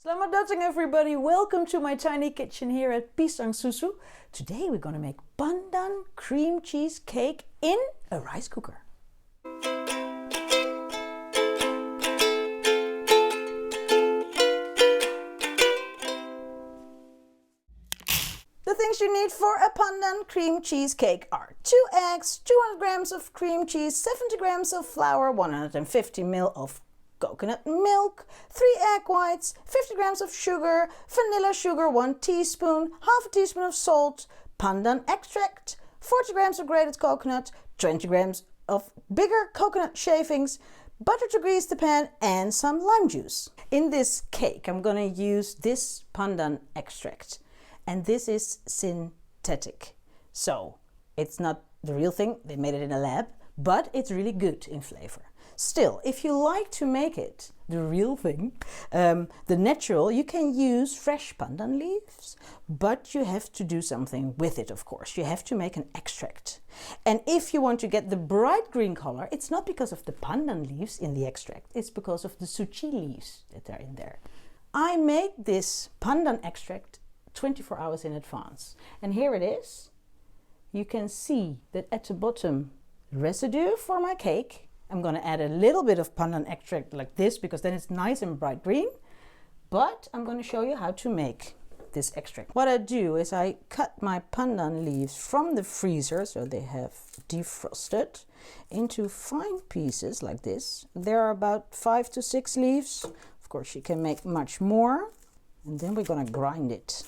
Selamat datang everybody, welcome to my tiny kitchen here at Pisang Susu. Today we're gonna make Pandan cream cheese cake in a rice cooker. The things you need for a Pandan cream cheese cake are 2 eggs, 200 grams of cream cheese, 70 grams of flour, 150 ml of coconut milk, 3 egg whites, 50 grams of sugar, vanilla sugar 1 teaspoon, half a teaspoon of salt, pandan extract, 40 grams of grated coconut, 20 grams of bigger coconut shavings, butter to grease the pan, and some lime juice. In this cake I'm going to use this pandan extract, and this is synthetic, so it's not the real thing, they made it in a lab, but it's really good in flavor. Still, if you like to make it the real thing, the natural, you can use fresh pandan leaves, but you have to do something with it, of course. You have to make an extract. And if you want to get the bright green color, it's not because of the pandan leaves in the extract, it's because of the sachet leaves that are in there. I made this pandan extract 24 hours in advance. And here it is. You can see that at the bottom, residue for my cake. I'm going to add a little bit of pandan extract like this because then it's nice and bright green. But I'm going to show you how to make this extract. What I do is I cut my pandan leaves from the freezer, so they have defrosted, into fine pieces like this. There are about 5 to 6 leaves. Of course, you can make much more. And then we're going to grind it.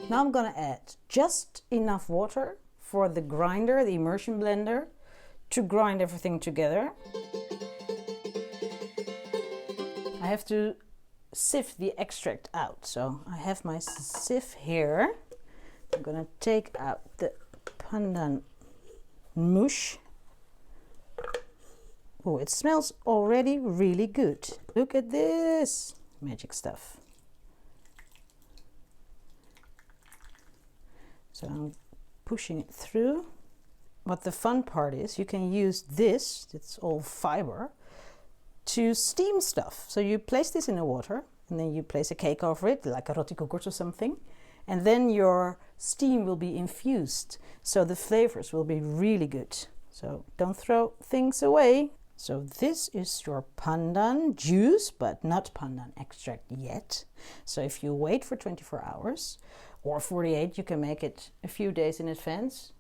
Now I'm going to add just enough water for the grinder, the immersion blender, to grind everything together. I have to sift the extract out, so I have my sieve here. I'm going to take out the pandan mush. Oh, it smells already really good. Look at this magic stuff. So I'm pushing it through. What the fun part is, you can use this, it's all fiber, to steam stuff. So you place this in the water and then you place a cake over it, like a roti koekers or something. And then your steam will be infused. So the flavors will be really good. So don't throw things away. So this is your pandan juice, but not pandan extract yet. So if you wait for 24 hours, or 48, you can make it a few days in advance.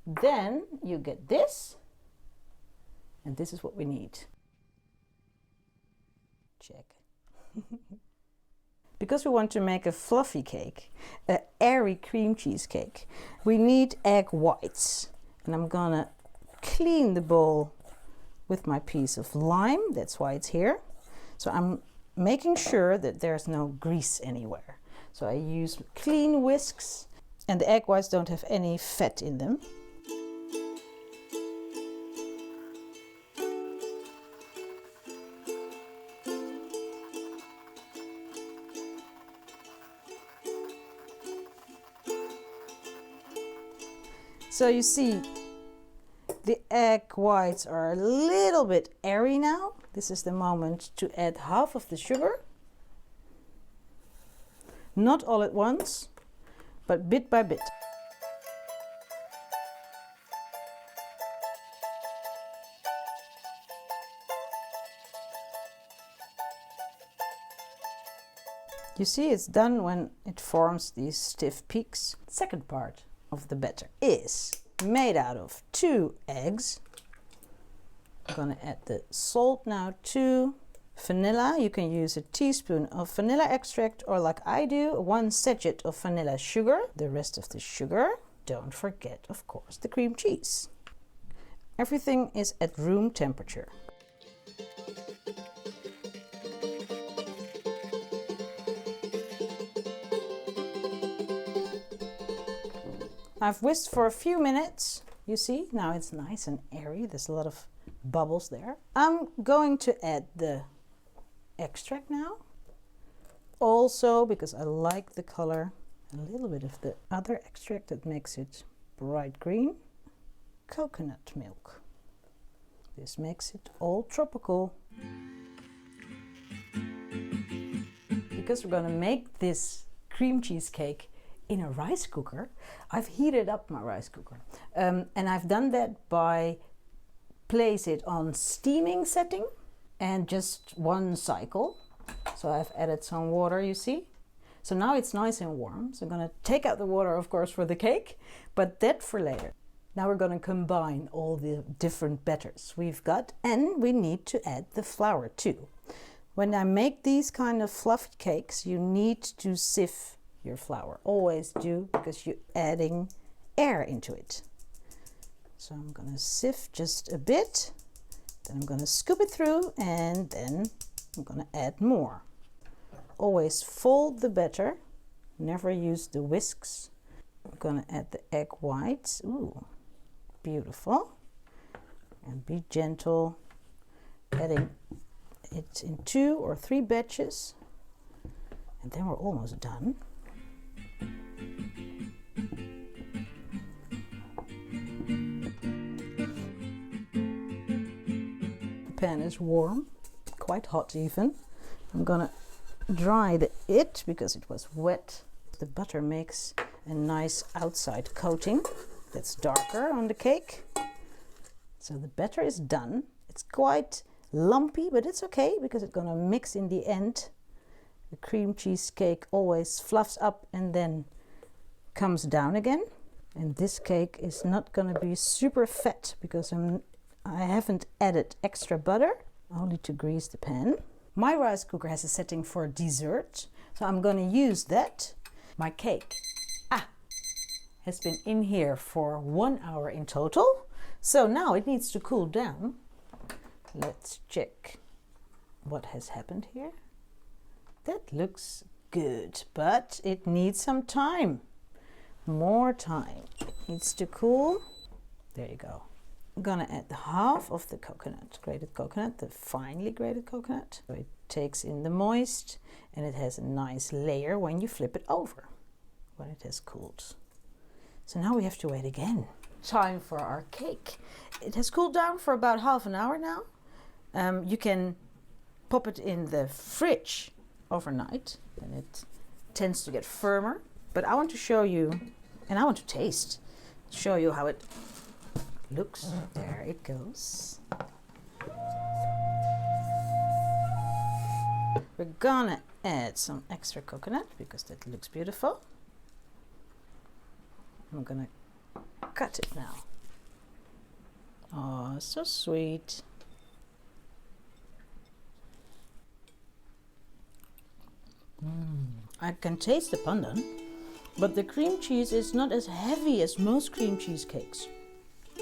Then you get this, and this is what we need. Check. Because we want to make a fluffy cake, an airy cream cheese cake, we need egg whites. And I'm gonna clean the bowl with my piece of lime, that's why it's here. So I'm making sure that there's no grease anywhere. So I use clean whisks, and the egg whites don't have any fat in them. So you see, the egg whites are a little bit airy now. This is the moment to add half of the sugar. Not all at once, but bit by bit. You see, it's done when it forms these stiff peaks. Second part of the batter is made out of 2 eggs. I'm gonna add the salt now too. Vanilla, you can use a teaspoon of vanilla extract, or like I do, 1 sachet of vanilla sugar. The rest of the sugar. Don't forget, of course, the cream cheese. Everything is at room temperature. I've whisked for a few minutes. You see, now it's nice and airy. There's a lot of bubbles there. I'm going to add the extract now, also because I like the color, a little bit of the other extract that makes it bright green. Coconut milk. This makes it all tropical. Because we're gonna make this cream cheesecake in a rice cooker, I've heated up my rice cooker. And I've done that by place it on steaming setting and just one cycle. So I've added some water, you see. So now it's nice and warm. So I'm gonna take out the water, of course, for the cake, but that for later. Now we're gonna combine all the different batters we've got, and we need to add the flour too. When I make these kind of fluffy cakes, you need to sieve your flour. Always do, because you're adding air into it. So I'm gonna sieve just a bit, then I'm gonna scoop it through, and then I'm gonna add more. Always fold the batter, never use the whisks. I'm gonna add the egg whites. Ooh, beautiful. And be gentle, adding it in 2 or 3 batches, and then we're almost done. The pan is warm, quite hot even. I'm gonna dry it because it was wet. The butter makes a nice outside coating that's darker on the cake. So the batter is done. It's quite lumpy, but it's okay because it's gonna mix in the end. The cream cheesecake always fluffs up and then comes down again. And this cake is not gonna be super fat because I haven't added extra butter, only to grease the pan. My rice cooker has a setting for dessert, so I'm gonna use that. My cake has been in here for 1 hour in total. So now it needs to cool down. Let's check what has happened here. That looks good, but it needs some time. More time. It needs to cool. There you go. I'm gonna add the half of the coconut, grated coconut, the finely grated coconut. So it takes in the moist and it has a nice layer when you flip it over, when it has cooled. So now we have to wait again. Time for our cake. It has cooled down for about half an hour now. You can pop it in the fridge overnight and it tends to get firmer. But I want to show you, and I want to taste, show you how it looks. There it goes. We're gonna add some extra coconut because that looks beautiful. I'm gonna cut it now. Oh, so sweet. I can taste the pandan, but the cream cheese is not as heavy as most cream cheesecakes.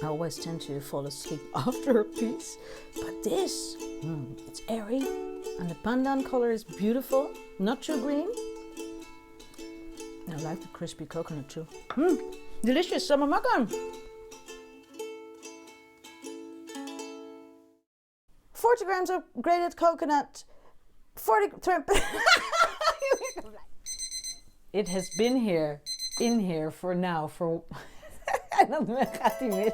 I always tend to fall asleep after a piece, but this, it's airy, and the pandan color is beautiful, not too green. I like the crispy coconut too. Delicious, sama makan! 40 grams of grated coconut, 40 It has been in here for now, en dan gaat hij mis.